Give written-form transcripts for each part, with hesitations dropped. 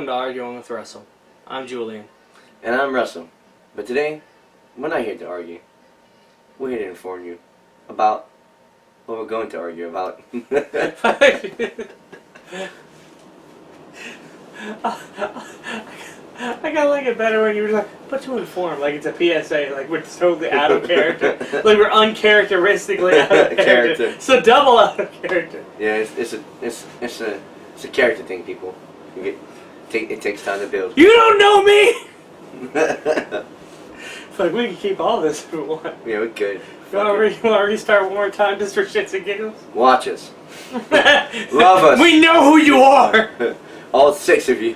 welcome to Arguing with Russell. I'm Julian. And I'm Russell. But today, we're not here to argue. We're here to inform you about what we're going to argue about. I gotta like it better when you were like, but to inform, like it's a PSA, like we're totally out of character. Like we're uncharacteristically out of character. So double out of character. Yeah, it's a character thing, people. It takes time to build. You don't know me! Like we can keep all this if we want. Yeah, we could. You want to restart one more time just for shits and giggles? Watch us. Love us. We know who you are! All 6 of you.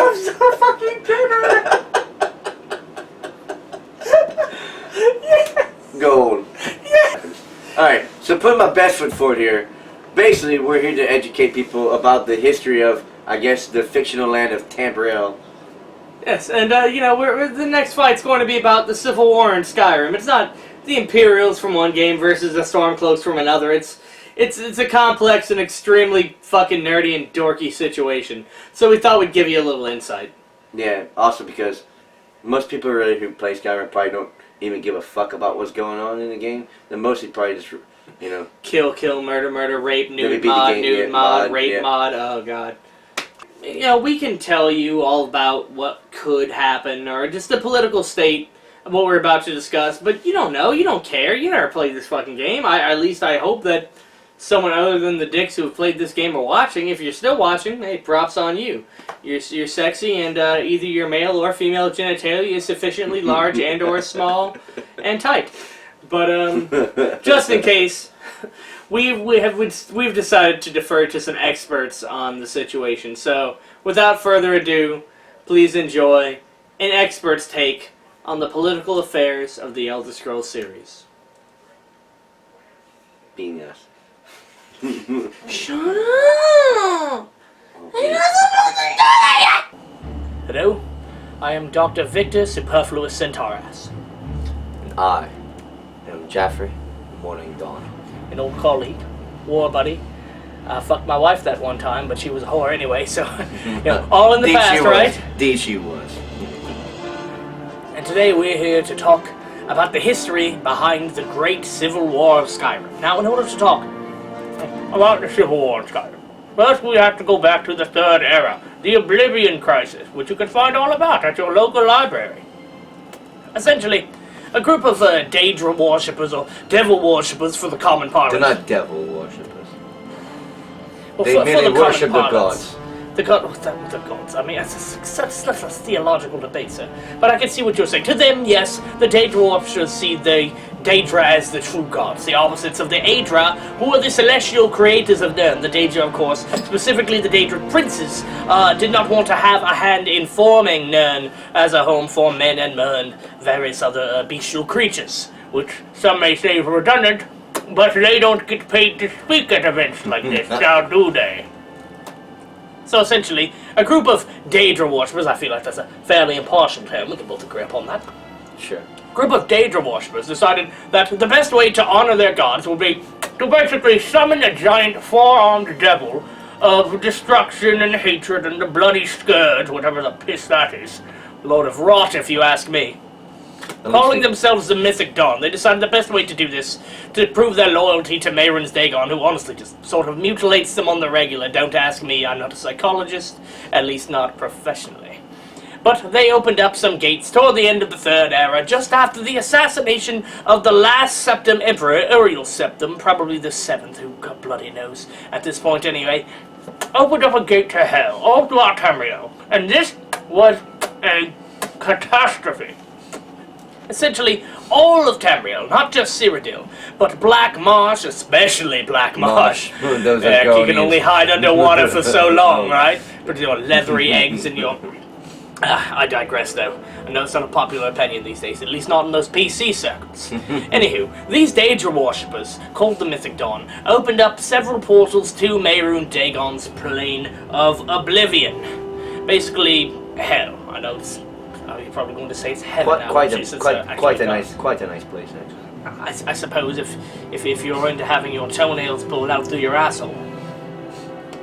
I'm so fucking bitter. Yes. Gold. Yes. Alright, so put my best foot forward here. Basically, we're here to educate people about the history of, I guess, the fictional land of Tamriel. Yes, and you know, the next fight's going to be about the Civil War in Skyrim. It's not the Imperials from one game versus the Stormcloaks from another. It's a complex and extremely fucking nerdy and dorky situation. So we thought we'd give you a little insight. Yeah, also because most people really who play Skyrim probably don't even give a fuck about what's going on in the game. They're mostly probably just, you know... Kill, murder, rape, nude mod, rape mod, oh god. You know, we can tell you all about what could happen, or just the political state of what we're about to discuss, but you don't know, you don't care, you never played this fucking game. At least I hope that someone other than the dicks who have played this game are watching. If you're still watching, hey, props on you. You're sexy, and either your male or female genitalia is sufficiently large and or small and tight. But just in case, we've decided to defer to some experts on the situation. So without further ado, please enjoy an expert's take on the political affairs of the Elder Scrolls series. Being us. Shut up! Hello, I am Dr. Victor Superfluous Centauras. And I am Jaffrey Morning Dawn. An old colleague, war buddy. I fucked my wife that one time, but she was a whore anyway, so, you know, all in the past, right? Indeed she was. And today we're here to talk about the history behind the Great Civil War of Skyrim. Now, in order to talk about the Civil War of Skyrim, first we have to go back to the Third Era, the Oblivion Crisis, which you can find all about at your local library. Essentially, a group of Daedra worshippers or devil worshippers for the common parlance. They're not devil worshippers. Well, they merely worship the gods. The gods. I mean, that's a theological debate, sir. But I can see what you're saying. To them, yes, the Daedra worshippers see the Daedra as the true gods, the opposites of the Aedra, who are the celestial creators of Nirn. The Daedra, of course, specifically the Daedra princes, did not want to have a hand in forming Nirn as a home for men and men, various other bestial creatures, which some may say is redundant, but they don't get paid to speak at events like this, now do they? So essentially, a group of Daedra worshippers, I feel like that's a fairly impartial term, we can both agree upon that. Sure. Group of Daedra worshippers decided that the best way to honor their gods would be to basically summon a giant four-armed devil of destruction and hatred and the bloody scourge, whatever the piss that is. Load of rot, if you ask me. Calling themselves the Mythic Dawn, they decided the best way to do this, to prove their loyalty to Mehrunes Dagon, who honestly just sort of mutilates them on the regular. Don't ask me, I'm not a psychologist, at least not professionally. But they opened up some gates toward the end of the Third Era, just after the assassination of the last Septim Emperor, Uriel Septim, probably the 7th, who God bloody knows, at this point anyway, opened up a gate to hell, all throughout Tamriel. And this was a catastrophe. Essentially, all of Tamriel, not just Cyrodiil, but Black Marsh, especially Black Marsh. Those you can only hide underwater for so long, right? Put your leathery eggs in your I digress, though. I know it's not a popular opinion these days, at least not in those PC circles. Anywho, these Daedra worshippers, called the Mythic Dawn, opened up several portals to Mehrunes Dagon's plane of oblivion. Basically, hell. I know it's... you're probably going to say it's heaven now. Quite a nice place, actually. I suppose if you're into having your toenails pulled out through your asshole,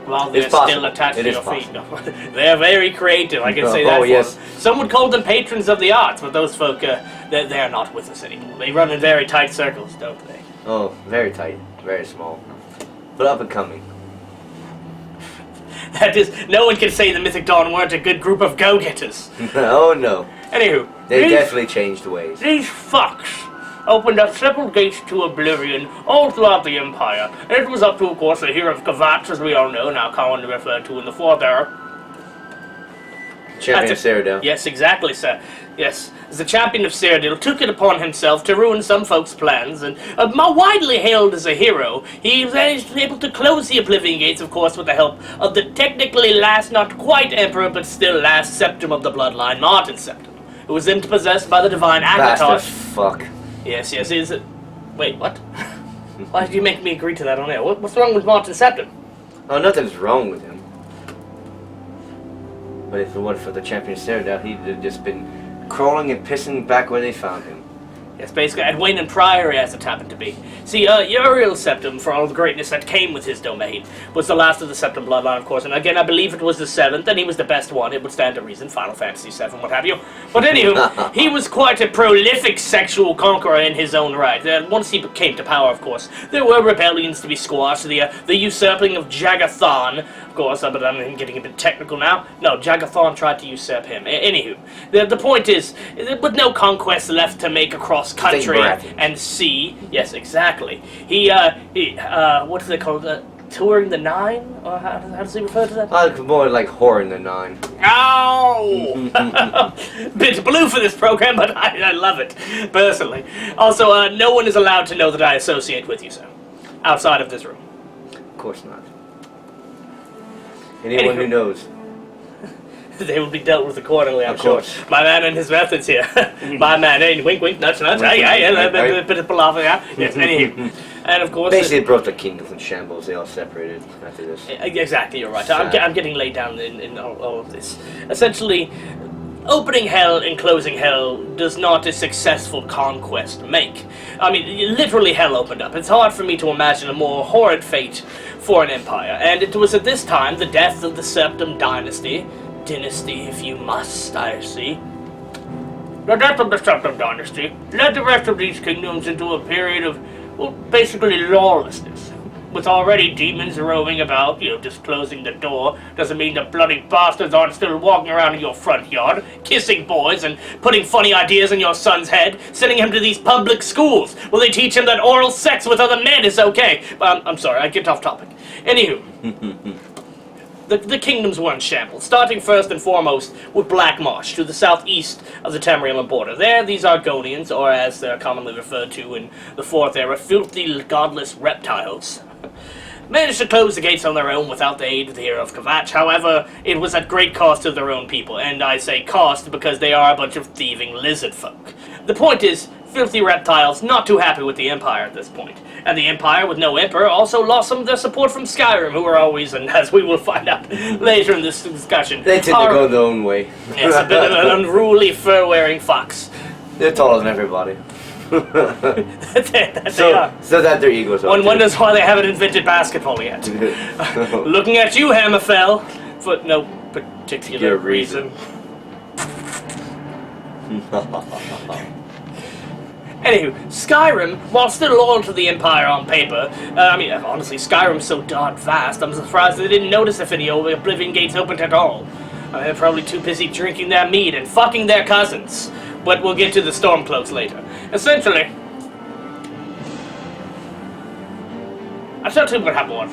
while they're still attached to your feet. They're very creative, I can say that. Yes. Some would call them patrons of the arts, but those folk, they're not with us anymore. They run in very tight circles, don't they? Oh, very tight, very small, but up and coming. That is, no one can say the Mythic Dawn weren't a good group of go-getters. Oh no. Anywho, they definitely changed ways. These fucks opened up several gates to oblivion all throughout the Empire. It was up to, of course, the hero of Kvatch, as we all know, now commonly referred to in the Fourth Era. Champion of Cyrodiil. Yes, exactly, sir. Yes, the champion of Cyrodiil took it upon himself to ruin some folks' plans, and widely hailed as a hero, he was able to close the Oblivion Gates, of course, with the help of the technically last, not quite Emperor, but still last Septum of the Bloodline, Martin Septum, who was then possessed by the divine Akatosh. Bastard fuck. Yes, is it... Wait, what? Why did you make me agree to that on air? What's wrong with Martin Septum? Oh, nothing's wrong with him. But if it weren't for the champion Cyrodiil, he'd have just been crawling and pissing back where they found him. Yes, basically, at Wayne and Priory, as it happened to be. See, Uriel Septum, for all the greatness that came with his domain, was the last of the Septum bloodline, of course, and again, I believe it was the 7th, and he was the best one. It would stand to reason, Final Fantasy VII, what have you. But anywho, he was quite a prolific sexual conqueror in his own right. Once he came to power, of course, there were rebellions to be squashed, the usurping of Jagathon, of course, but I'm getting a bit technical now. No, Jagathon tried to usurp him. Anywho, the point is, with no conquest left to make across country and sea. Yes, exactly. He what do they call it? Touring the Nine? Or how does he refer to that? More like whoring the Nine. Ow! Bit blue for this program, but I love it, personally. Also, no one is allowed to know that I associate with you, sir. Outside of this room. Of course not. Anyone who knows. They will be dealt with accordingly, I'm sure. Course. My man and his methods here. My man, hey, wink, wink, nudge, nudge. A bit of palaver, yeah. Yes, anywho. And of course... Basically, it brought the kingdoms in shambles. They all separated after this. Exactly, you're right. I'm getting laid down in all of this. Essentially, opening hell and closing hell does not a successful conquest make. I mean, literally hell opened up. It's hard for me to imagine a more horrid fate for an empire. And it was at this time the death of the Septim dynasty, if you must, I see. The death of the Septim dynasty led the rest of these kingdoms into a period of, well, basically lawlessness. With already demons roaming about, just closing the door, doesn't mean the bloody bastards aren't still walking around in your front yard, kissing boys and putting funny ideas in your son's head, sending him to these public schools where they teach him that oral sex with other men is okay. I'm sorry, I get off topic. Anywho. The kingdoms were in shambles, starting first and foremost with Black Marsh, to the southeast of the Tamriel border. There, these Argonians, or as they're commonly referred to in the Fourth Era, filthy, godless reptiles, managed to close the gates on their own without the aid of the hero of Kvatch. However, it was at great cost to their own people, and I say cost because they are a bunch of thieving lizard folk. The point is, filthy reptiles not too happy with the Empire at this point. And the Empire, with no Emperor, also lost some of their support from Skyrim, who are always, and as we will find out later in this discussion... They tend to go their own way. Yes, a bit of an unruly, fur-wearing fox. They're taller than everybody. They are. So that their egos are. One wonders why they haven't invented basketball yet. Looking at you, Hammerfell, for no particular reason. Anywho, Skyrim, while still loyal to the Empire on paper, honestly, Skyrim's so darn vast, I'm surprised they didn't notice if any Oblivion Gates opened at all. They're probably too busy drinking their mead and fucking their cousins. But we'll get to the Stormcloaks later. Essentially, I tell you what happened was,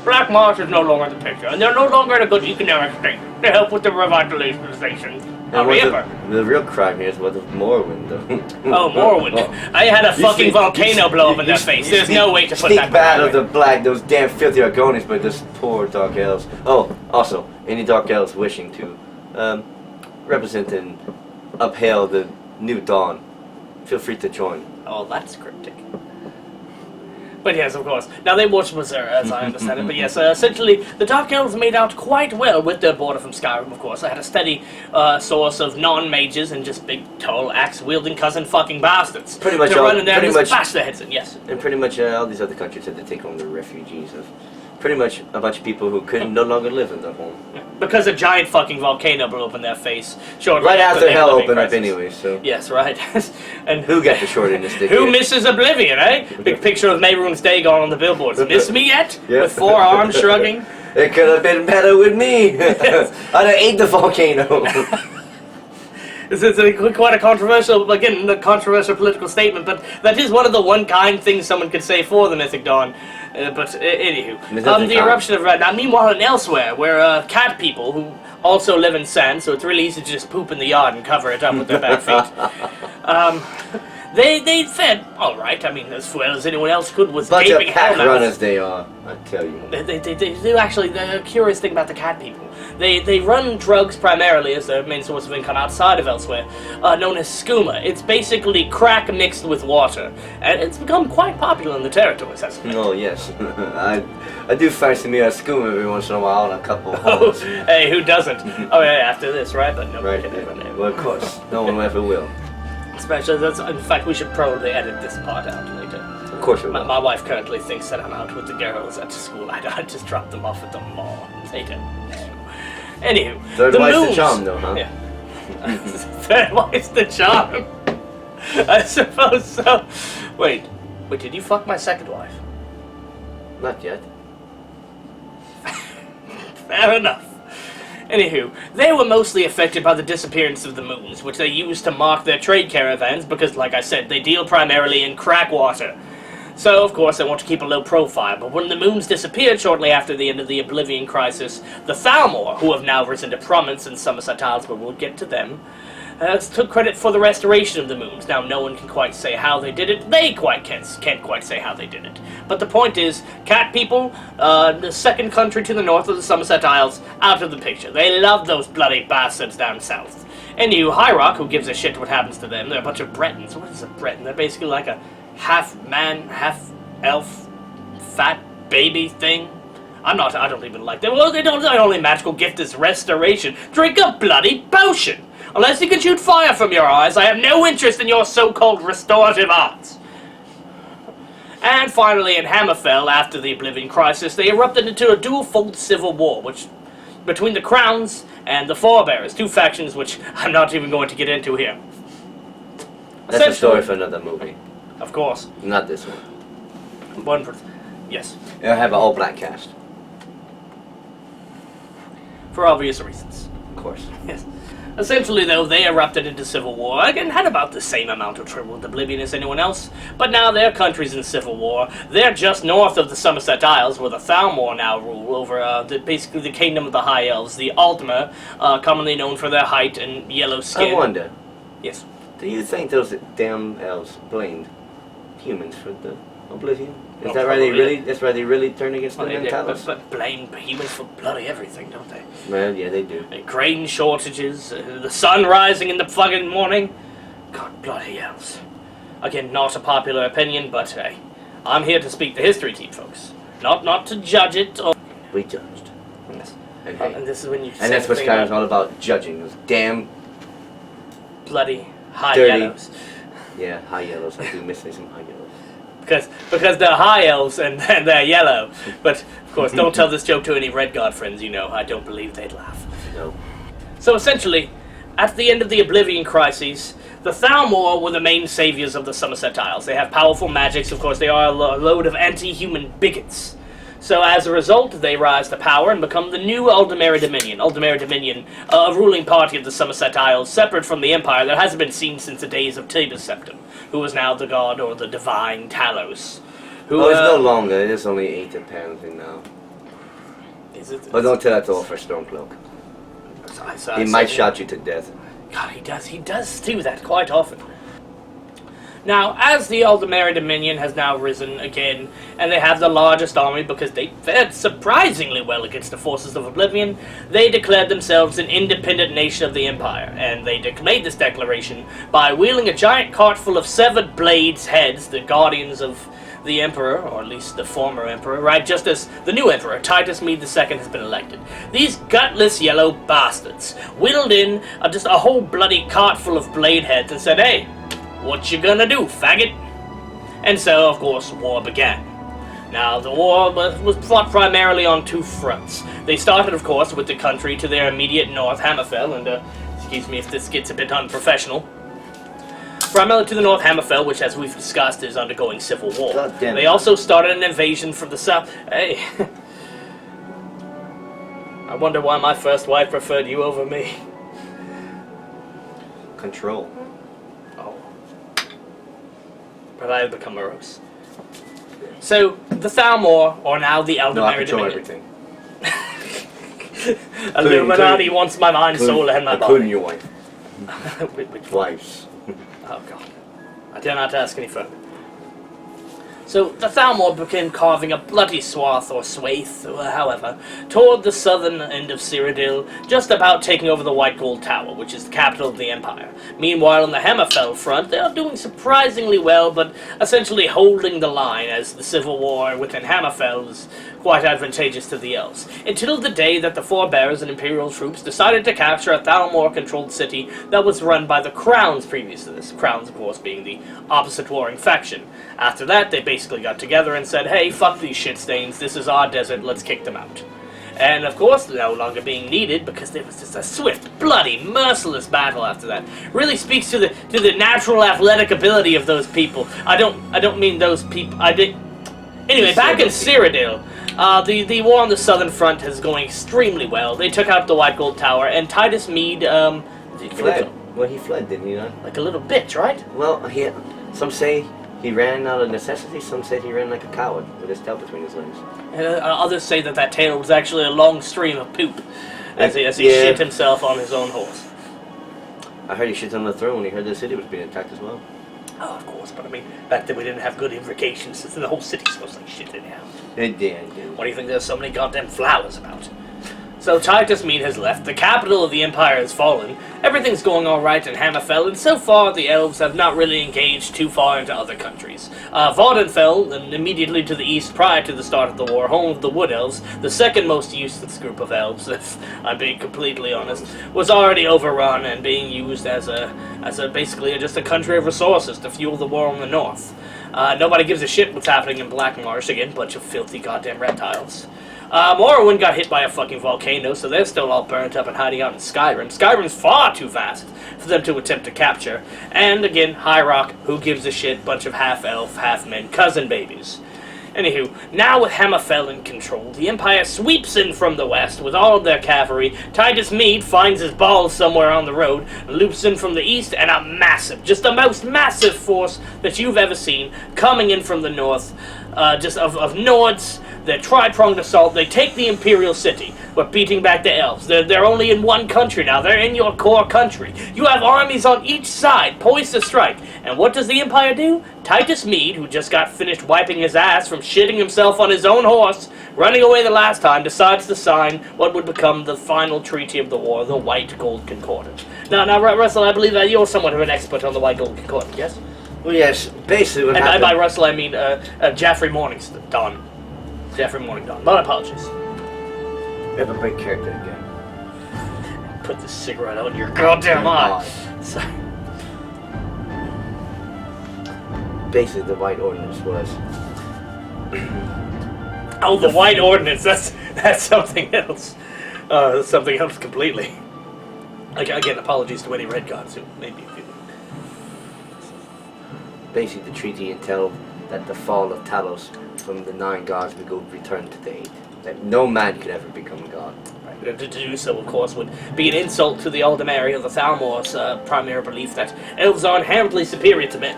Black Marsh is no longer the picture, and they're no longer in a good economic state to help with the revitalization. The real crime here is what of Morrowind, though. Oh, Morrowind. I had a fucking volcano blow up in their face. There's no way to put that bad of those damn filthy Argonians, but this poor Dark Elves. Oh, also, any Dark Elves wishing to representing uphail the new dawn. Feel free to join. Oh, that's cryptic. But yes, of course. Now they worship Berserker, as I understand it. But yes, essentially, the Dark Elves made out quite well with their border from Skyrim, of course. They had a steady source of non-mages and just big, tall, axe-wielding cousin fucking bastards. Pretty much to all, run in there pretty and much, just bash their heads in, yes. And pretty much all these other countries had to take home the refugees of pretty much a bunch of people who could no longer live in their home. Because a giant fucking volcano blew up in their face. Right after hell opened up anyway, so... Yes, right. And who got the short end of the stick? Who misses Oblivion, eh? Big picture of Mayrune's Dagon on the billboards. Miss me yet? Yep. With 4 arms shrugging. It could have been better with me. I'd have ate the volcano. It's quite a controversial, again, a controversial political statement, but that is one of the one kind things someone could say for the Mythic Dawn. Anywho, the eruption of Red. Now, meanwhile, and elsewhere, where cat people who also live in sand, so it's really easy to just poop in the yard and cover it up with their bare feet. They fed all right. I mean, as well as anyone else could with bunch of gaping pack hell runners they are. I tell you. They do actually. The curious thing about the cat people, they run drugs primarily as their main source of income outside of elsewhere, known as skooma. It's basically crack mixed with water, and it's become quite popular in the territories. Oh yes, I do fancy me a skooma every once in a while on a couple. Oh, hey, who doesn't? Oh yeah, after this, right? But no, right. Yeah. Well, of course, no one ever will. Especially, in fact, we should probably edit this part out later. Of course we will. My wife currently thinks that I'm out with the girls at school. I just drop them off at the mall. They don't. Anywho, third the wife's moons. the charm, though, huh? Yeah. Third wife's the charm. I suppose so. Wait, did you fuck my second wife? Not yet. Fair enough. Anywho, they were mostly affected by the disappearance of the moons, which they used to mark their trade caravans because, like I said, they deal primarily in crack water. So, of course, they want to keep a low profile, but when the moons disappeared shortly after the end of the Oblivion Crisis, the Thalmor, who have now risen to prominence in Somerset Isles, but we'll get to them, took credit for the restoration of the moons. Now, no one can quite say how they did it. They can't quite say how they did it. But the point is, cat people, the second country to the north of the Somerset Isles, out of the picture. They love those bloody bastards down south. And you, High Rock, who gives a shit what happens to them? They're a bunch of Bretons. What is a Breton? They're basically like a half-man, half-elf, fat baby thing. I don't even like them. Well, their only magical gift is restoration. Drink a bloody potion! Unless you can shoot fire from your eyes, I have no interest in your so-called restorative arts. And finally, in Hammerfell, after the Oblivion Crisis, they erupted into a dual-fold civil war, which between the Crowns and the Forebearers, 2 factions which I'm not even going to get into here. That's a story for another movie. Of course. Not this one. Yes. It'll have an all-black cast. For obvious reasons. Of course. Yes. Essentially, though, they erupted into civil war, and had about the same amount of trouble with Oblivion as anyone else, but now their country's in civil war. They're just north of the Somerset Isles, where the Thalmor now rule over basically the kingdom of the High Elves, the Altmer, commonly known for their height and yellow skin. I wonder. Yes. Do you think those damn elves blamed humans for the Oblivion? Is that probably. That's why they really turn against the Mentalis? But blame humans for bloody everything, don't they? Well, yeah, they do. And grain shortages, the sun rising in the fucking morning. God bloody elves. Again, not a popular opinion, but hey, I'm here to speak the history team, folks. Not to judge it or... We judged. Yes. And, And this is when you... and that's what Skyrim's all about, judging. Those damn... bloody high dirty yellows. Yeah, high yellows. I do miss me some high yellows. Because they're high elves and they're yellow. But, of course, don't tell this joke to any Red God friends, you know. I don't believe they'd laugh. No. So, essentially, at the end of the Oblivion Crises, the Thalmor were the main saviors of the Somerset Isles. They have powerful magics, of course. They are a load of anti-human bigots. So, as a result, they rise to power and become the new Aldmeri Dominion. Aldmeri Dominion, a ruling party of the Somerset Isles, separate from the Empire that hasn't been seen since the days of Tiber's Septim, who is now the god or the divine Talos. Who, it's no longer. It's only 8 apparently now. Is it? But don't tell that to Offer Stormcloak. He might shot you to death. God, he does do that quite often. Now, as the Aldemari Dominion has now risen again, and they have the largest army because they fared surprisingly well against the forces of Oblivion, they declared themselves an independent nation of the Empire, and they made this declaration by wheeling a giant cart full of severed blades' heads, the guardians of the Emperor, or at least the former Emperor, right, just as the new Emperor, Titus Mede II, has been elected. These gutless yellow bastards wheeled in just a whole bloody cart full of blade heads and said, "Hey, what you gonna do, faggot?" And so, of course, war began. Now, the war was fought primarily on two fronts. They started, of course, with the country to their immediate north, Hammerfell, and, excuse me if this gets a bit unprofessional. Primarily to the north, Hammerfell, which, as we've discussed, is undergoing civil war. They also started an invasion from the south. Hey. I wonder why my first wife preferred you over me. Control. But I have become morose. So, the Thalmor, or now the Aldemari Dominion. Everything. Illuminati wants my mind, soul, and my body. Including your wife. Which wives. Oh god. I dare not ask any further. So, the Thalmor began carving a bloody swath, or swathe, or however, toward the southern end of Cyrodiil, just about taking over the White Gold Tower, which is the capital of the Empire. Meanwhile, on the Hammerfell front, they are doing surprisingly well, but essentially holding the line, as the civil war within Hammerfell is quite advantageous to the elves, until the day that the Forebears and Imperial troops decided to capture a Thalmor-controlled city that was run by the Crowns previous to this, Crowns, of course, being the opposite warring faction. After that, they basically got together and said, "Hey, fuck these shit stains, this is our desert, let's kick them out." And of course, no longer being needed, because there was just a swift, bloody, merciless battle after that. Really speaks to the natural athletic ability of those people. I don't mean those people. Anyway, back in Cyrodiil, the war on the southern front is going extremely well. They took out the White Gold Tower, and Titus Mede, he fled. Well, he fled, didn't he not? Like a little bitch, right? Well, some say he ran out of necessity, some said he ran like a coward, with his tail between his legs. Others say that tail was actually a long stream of poop, as he shit himself on his own horse. I heard he shit on the throne when he heard the city was being attacked as well. Oh, of course, but I mean, back then we didn't have good invocations, since the whole city smells like shit anyhow. It did. Why do you think there's so many goddamn flowers about? So Titus Mede has left, the capital of the Empire has fallen, everything's going alright in Hammerfell, and so far the elves have not really engaged too far into other countries. Vaudenfell, and immediately to the east prior to the start of the war, home of the Wood Elves, the second most useless group of elves, if I'm being completely honest, was already overrun and being used as basically just a country of resources to fuel the war on the north. Nobody gives a shit what's happening in Black Marsh, again, bunch of filthy goddamn reptiles. Morrowind got hit by a fucking volcano, so they're still all burnt up and hiding out in Skyrim. Skyrim's far too vast for them to attempt to capture. And again, High Rock, who gives a shit, bunch of half-elf, half-men, cousin babies. Anywho, now with Hammerfell in control, the Empire sweeps in from the west with all of their cavalry. Titus Mede finds his balls somewhere on the road, loops in from the east, and a massive, just the most massive force that you've ever seen coming in from the north, just of Nords. Their tri-pronged assault, they take the Imperial City. We're beating back the elves. They're only in one country now. They're in your core country. You have armies on each side, poised to strike. And what does the Empire do? Titus Mede, who just got finished wiping his ass from shitting himself on his own horse, running away the last time, decides to sign what would become the final treaty of the war, the White Gold Concordance. Now, Russell, I believe that you're somewhat of an expert on the White Gold Concordance, yes? Well, yes. Basically what happened... And by Russell, I mean Jaffrey Morningstar. Jeffrey Morningdawn. My apologies. You have a great character again. Put the cigarette out in your goddamn eye. Sorry. Basically, the White Ordinance was... Oh, the White Ordinance. That's something else. That's something else completely. Again, apologies to any Red Gods who may be feeling. Basically, the treaty entailed that the fall of Talos from the 9 gods would go return to the 8. That no man could ever become a god. Right. To do so, of course, would be an insult to the Aldemari of the Thalmor's primary belief that elves are inherently superior to men.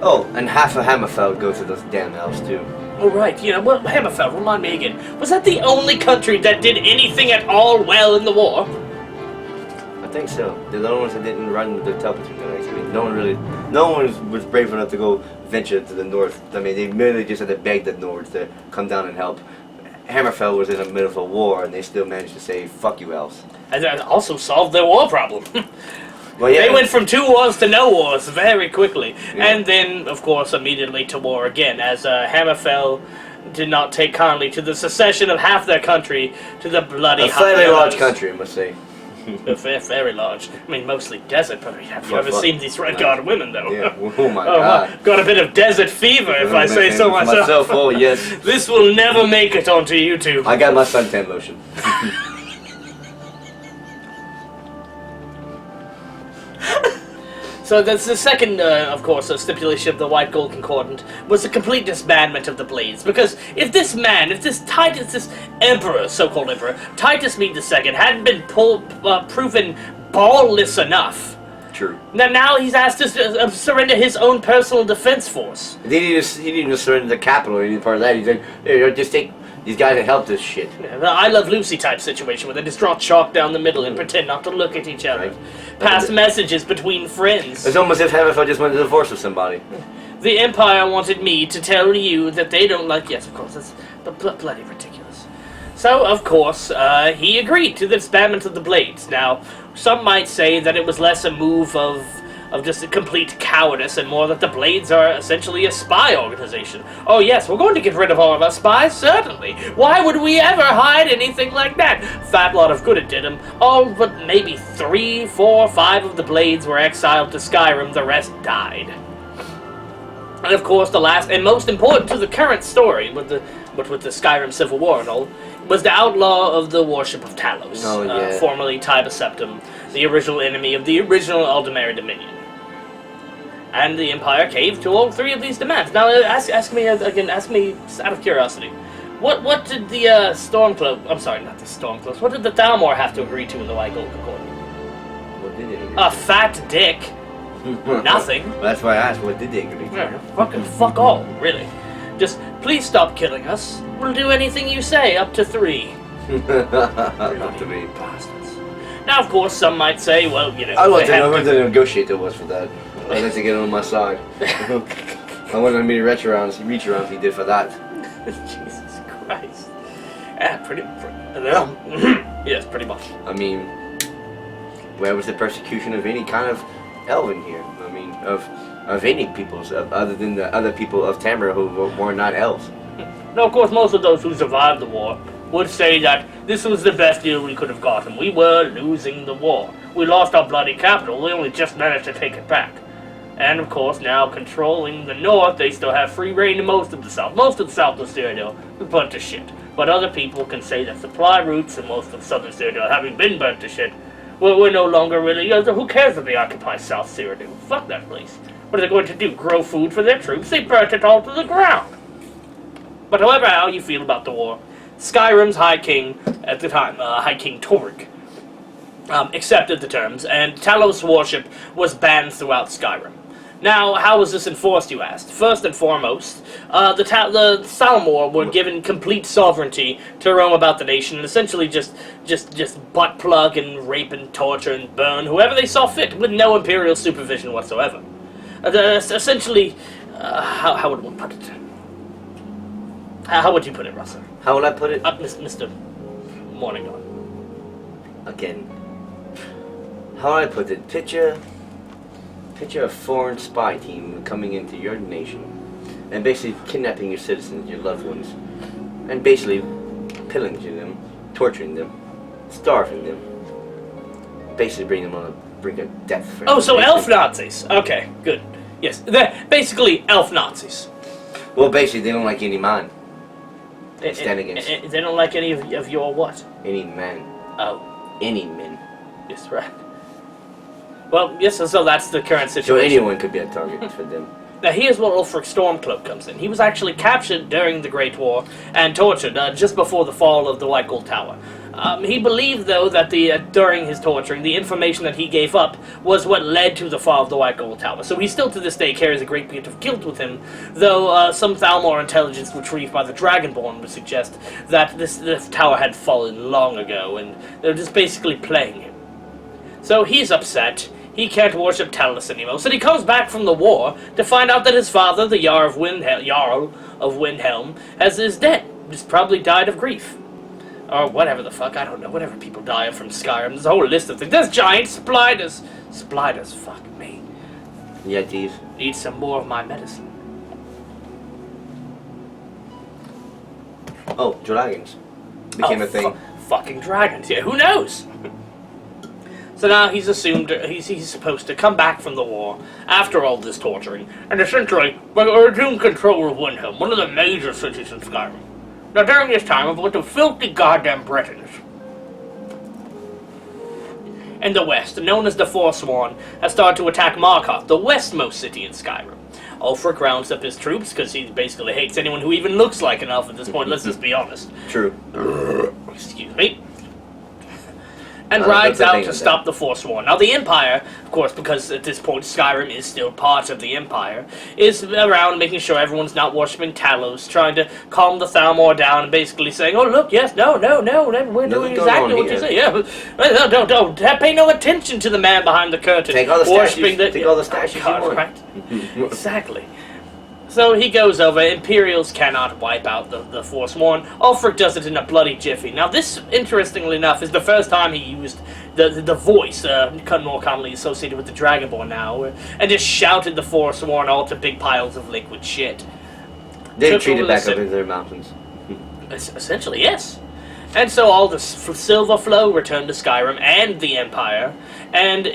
Oh, and half of Hammerfell goes to those damn elves, too. Oh, right. You know, well, Hammerfell, remind me again. Was that the only country that did anything at all well in the war? I think so. They're the only ones that didn't run with the tail between their legs. I mean, No one was brave enough to go venture to the north. I mean, they merely just had to beg the Nords to come down and help. Hammerfell was in the middle of a war, and they still managed to say, "Fuck you, elves." And that also solved their war problem. Well, yeah. They went from 2 wars to no wars very quickly. Yeah. And then, of course, immediately to war again, as Hammerfell did not take kindly to the secession of half their country to the bloody... A fairly large country, I must say. Very large. I mean, mostly desert, but have you Yeah, ever fuck. seen these Red Guard women, though? Yeah. Oh my god. Got a bit of desert fever, if I say so myself. Oh, yes. This will never make it onto YouTube. I got my suntan lotion. So that's the second, of course, stipulation of the White Gold Concordant was the complete disbandment of the Blades. Because if this Titus, this emperor, so-called emperor, Titus Mede II, hadn't been proven ballless enough, True. now he's asked to surrender his own personal defense force. He didn't even surrender the capital or any part of that. He said, "Here, just take these guys and help this shit." Yeah, the I Love Lucy type situation where they just draw chalk down the middle and pretend not to look at each other. Right. Pass messages between friends. It's almost as if Hammerfell just went to divorce with somebody. The Empire wanted me to tell you that they don't like... Yes, of course, that's bloody ridiculous. So, of course, he agreed to the disbandment of the Blades. Now, some might say that it was less a move of just a complete cowardice and more that the Blades are essentially a spy organization. Oh yes, we're going to get rid of all of our spies, certainly. Why would we ever hide anything like that? Fat lot of good it did them. All but maybe 3, 4, 5 of the Blades were exiled to Skyrim, the rest died. And of course the last and most important to the current story, with the Skyrim Civil War and all, was the outlaw of the worship of Talos, Oh, yeah. formerly Tiber Septim, the original enemy of the original Aldemari Dominion. And the Empire caved to all 3 of these demands. Now, ask me out of curiosity. What did the Stormcloak... I'm sorry, not the Stormcloaks. What did the Thalmor have to agree to in the White Gold Concordant? What did they agree? A fat dick. Nothing. Well, that's why I asked, what did they agree to? Yeah, fuck all, really. Just, please stop killing us. We'll do anything you say, up to 3. Not to me. Bastards. Now, of course, some might say, well, you know... I want they to know have who the negotiator was for that. I'd like to get him on my side. I wanted me to reach around as he did for that. Jesus Christ. Yeah, yes, pretty much. I mean, where was the persecution of any kind of elven here? I mean, of any peoples, other than the other people of Tamara who were not elves. Now, of course, most of those who survived the war would say that this was the best deal we could have gotten. We were losing the war. We lost our bloody capital. We only just managed to take it back. And, of course, now controlling the north, they still have free reign to most of the south. Most of the south of Cyrodiil is burnt to shit. But other people can say that supply routes in most of southern Cyrodiil, having been burnt to shit, we're no longer really... Who cares if they occupy South Cyrodiil? Fuck that place. What are they going to do? Grow food for their troops? They burnt it all to the ground. But however how you feel about the war, Skyrim's High King, at the time, High King Torg, accepted the terms, and Talos worship was banned throughout Skyrim. Now, how was this enforced, you asked? First and foremost, the Thalmor were given complete sovereignty to roam about the nation and essentially just butt plug and rape and torture and burn whoever they saw fit, with no imperial supervision whatsoever. Essentially, how would one put it? How would you put it, Russell? How would I put it? Mr. Morningon. Again. How would I put it? Picture a foreign spy team coming into your nation and basically kidnapping your citizens, your loved ones, and basically pillaging them, torturing them, starving them, basically bringing them on the brink of death. Oh, so elf Nazis. Okay, good. Yes, they're basically elf Nazis. Well, basically, they don't like any man. They stand against. They don't like any of your what? Any man. Oh. Any men. Yes, right. Well, yes, so that's the current situation. So anyone could be a target for them. Now, here's where Ulfric Stormcloak comes in. He was actually captured during the Great War and tortured just before the fall of the White Gold Tower. He believed, though, that during his torturing, the information that he gave up was what led to the fall of the White Gold Tower. So he still, to this day, carries a great bit of guilt with him, though some Thalmor intelligence retrieved by the Dragonborn would suggest that this tower had fallen long ago, and they're just basically playing him. So he's upset. he can't worship Talos anymore. So he comes back from the war to find out that his father, the Jarl of Windhelm, is dead. He's probably died of grief. Or whatever the fuck, I don't know. Whatever people die of from Skyrim. There's a whole list of things. There's giant spiders. Spiders, fuck me. Yetis. Need some more of my medicine. Oh, dragons. Became a thing. Fucking dragons, yeah, who knows? So now he's assumed he's supposed to come back from the war after all this torturing and essentially resume control of Windhelm, one of the major cities in Skyrim. Now during this time, a bunch of filthy goddamn Britons in the west, known as the Forsworn, has started to attack Markarth, the westmost city in Skyrim. Ulfric rounds up his troops because he basically hates anyone who even looks like an elf at this point, let's just be honest. True. Excuse me. And rides out to stop the Forsworn. Now the Empire, of course, because at this point Skyrim is still part of the Empire, is around making sure everyone's not worshipping Talos, trying to calm the Thalmor down and basically saying, oh look, yes, no, we're doing exactly what you say. Yeah, but, don't pay no attention to the man behind the curtain. Take all the statues, take all the statues you want. Right? Exactly. So he goes over. Imperials cannot wipe out the Forsworn. Ulfric does it in a bloody jiffy. Now this, interestingly enough, is the first time he used the voice, more commonly associated with the Dragonborn now, and just shouted the Forsworn all to big piles of liquid shit. They retreated back up into their mountains. Essentially, yes. And so all the silver flow returned to Skyrim and the Empire, and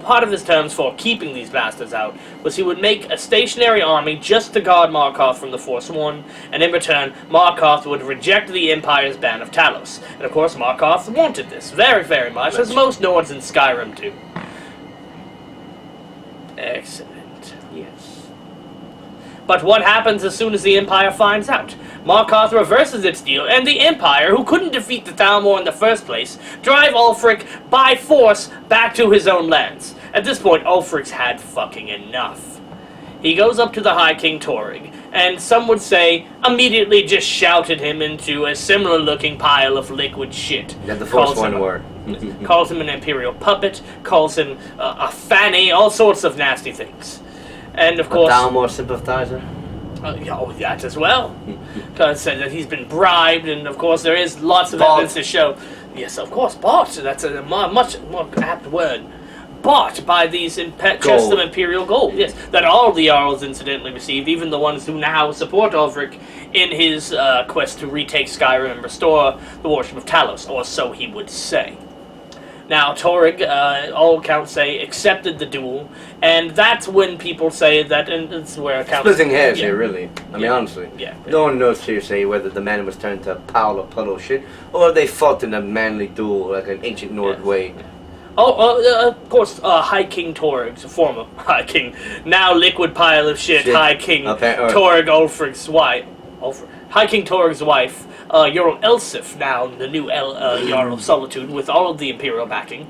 part of his terms for keeping these bastards out was he would make a stationary army just to guard Markarth from the Forsworn, and in return, Markarth would reject the Empire's ban of Talos. And of course, Markarth wanted this very, very much, as most Nords in Skyrim do. Excellent. Yes. But what happens as soon as the Empire finds out? Markarth reverses its deal, and the Empire, who couldn't defeat the Thalmor in the first place, drive Ulfric by force back to his own lands. At this point, Ulfric's had fucking enough. He goes up to the High King Torrig, and some would say immediately just shouted him into a similar-looking pile of liquid shit. Yeah, the Forsworn were. Calls him an Imperial puppet, calls him a fanny, all sorts of nasty things. And of course, a Thalmor sympathizer. That as well. Said that he's been bribed, and of course there is lots of evidence to show. Yes, of course, bought. That's a much more apt word. Bought by these chests of Imperial gold. Yes, that all the Jarls incidentally received, even the ones who now support Ulfric in his quest to retake Skyrim and restore the worship of Talos, or so he would say. Now, Torrig, all accounts say, accepted the duel, and that's when people say that, and it's where accounts... Splitting hairs here, really. I mean, honestly. Yeah. No one knows here, say, whether the man was turned to a pile of puddle shit, or they fought in a manly duel, like an ancient Nord way. Of course, High King Torrig's former High King, now liquid pile of shit. High King Torrig, Ulfric's wife. High King Torrig's wife, Jarl Elsif, now the new Jarl of Solitude, with all of the Imperial backing,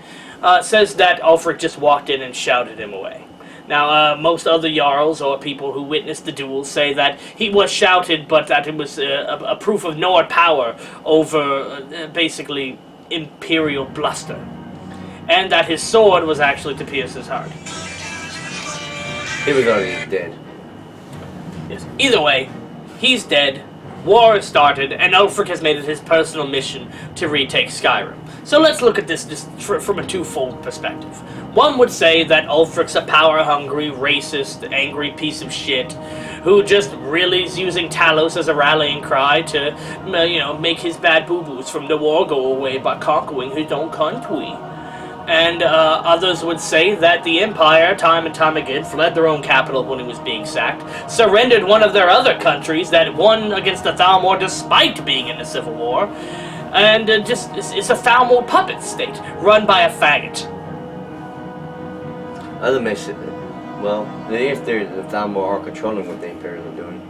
says that Ulfric just walked in and shouted him away. Now, most other Jarls or people who witnessed the duel say that he was shouted, but that it was a proof of Nord power over basically Imperial bluster. And that his sword was actually to pierce his heart. He was already dead. Yes. Either way, he's dead, war has started, and Ulfric has made it his personal mission to retake Skyrim. So let's look at this from a twofold perspective. One would say that Ulfric's a power-hungry, racist, angry piece of shit who just really is using Talos as a rallying cry to, make his bad boo-boos from the war go away by conquering his own country. And others would say that the Empire, time and time again, fled their own capital when it was being sacked, surrendered one of their other countries that won against the Thalmor despite being in a civil war, and it's a Thalmor puppet state, run by a faggot. Other makes it, well, if the Thalmor are controlling what the Imperials are doing,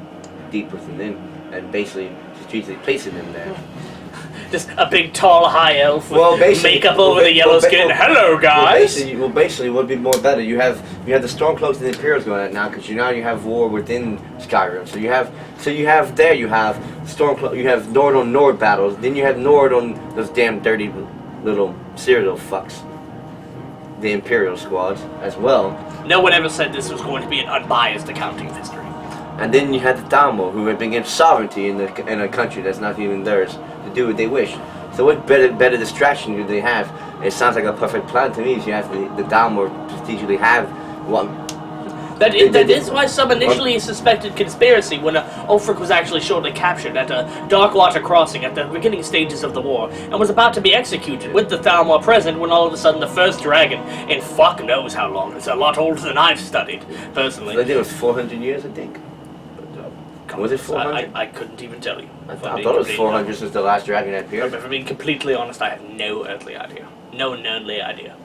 deep within them, and basically strategically placing them there. Just a big, tall, high elf with makeup over the yellow skin. Hello, guys! Basically, what would be more better? You have the Stormcloaks and the Imperials going on now, because now you have war within Skyrim. So you have Stormcloak, you have Nord on Nord battles. Then you have Nord on those damn dirty little serial fucks. the Imperial squad as well. No one ever said this was going to be an unbiased accounting of history. And then you had the Dalmo, who have been given sovereignty in a country that's not even theirs to do what they wish. So what better distraction do they have? It sounds like a perfect plan to me. If you have the Dalmo strategically have one. That is why some initially suspected conspiracy when Ulfric was actually shortly captured at a Darkwater crossing at the beginning stages of the war and was about to be executed with the Thalmor present when all of a sudden the first dragon, in fuck knows how long, it's a lot older than I've studied, personally. I think it was 400 years, I think. Was it 400? I couldn't even tell you. I thought it was 400 since the last dragon had appeared. If I'm being completely honest, I have no earthly idea. No earthly idea.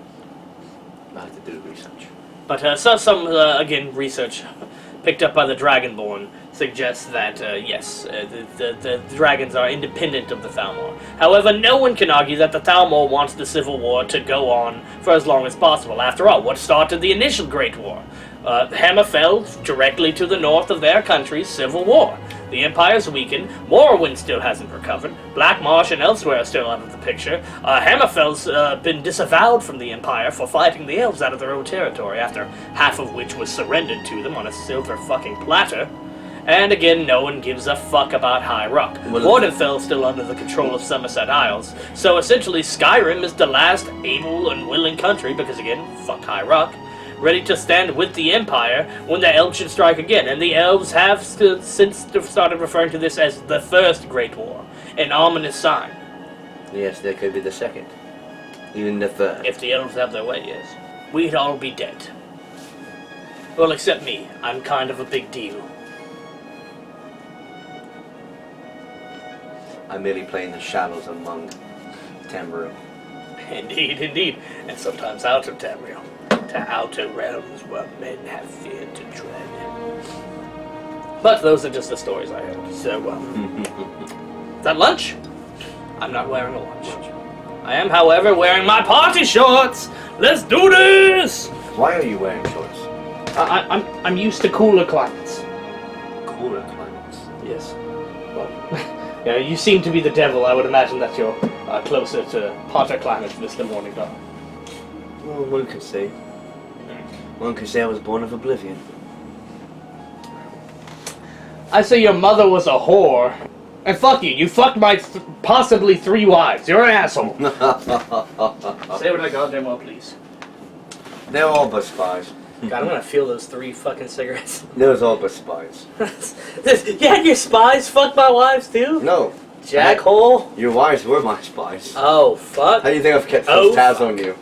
I have to do research. But some again, research picked up by the Dragonborn suggests that, yes, the dragons are independent of the Thalmor. However, no one can argue that the Thalmor wants the Civil War to go on for as long as possible. After all, what started the initial Great War? Hammerfell, directly to the north of their country's civil war. The Empire's weakened, Morrowind still hasn't recovered, Black Marsh and elsewhere are still out of the picture, Hammerfell's been disavowed from the Empire for fighting the elves out of their own territory, after half of which was surrendered to them on a silver fucking platter. And again, no one gives a fuck about High Rock. Wardenfell's still under the control of Somerset Isles, so essentially Skyrim is the last able and willing country, because again, fuck High Rock, ready to stand with the Empire when the elves should strike again. And the elves have since started referring to this as the First Great War, an ominous sign. Yes, there could be the second. Even the third. If the elves have their way, yes. We'd all be dead. Well, except me. I'm kind of a big deal. I'm merely playing the shadows among Tamriel. Indeed, indeed. And sometimes out of Tamriel. To outer realms where men have fear to tread. But those are just the stories I heard. So, is that lunch? I'm not wearing a lunch. I am, however, wearing my party shorts! Let's do this! Why are you wearing shorts? I'm used to cooler climates. Cooler climates? Yes. Well, yeah, you seem to be the devil. I would imagine that you're closer to hotter climates, Mr. Morningdog. Well, one could say. One could say I was born of oblivion. I say your mother was a whore. And fuck you. You fucked my possibly 3 wives. You're an asshole. Say what I goddamn well, please. They're all but spies. God, I'm gonna feel those 3 fucking cigarettes. They're all but spies. You had your spies fuck my wives too? No. Jackhole? Your wives were my spies. Oh, fuck. How do you think I've kept such tabs on you?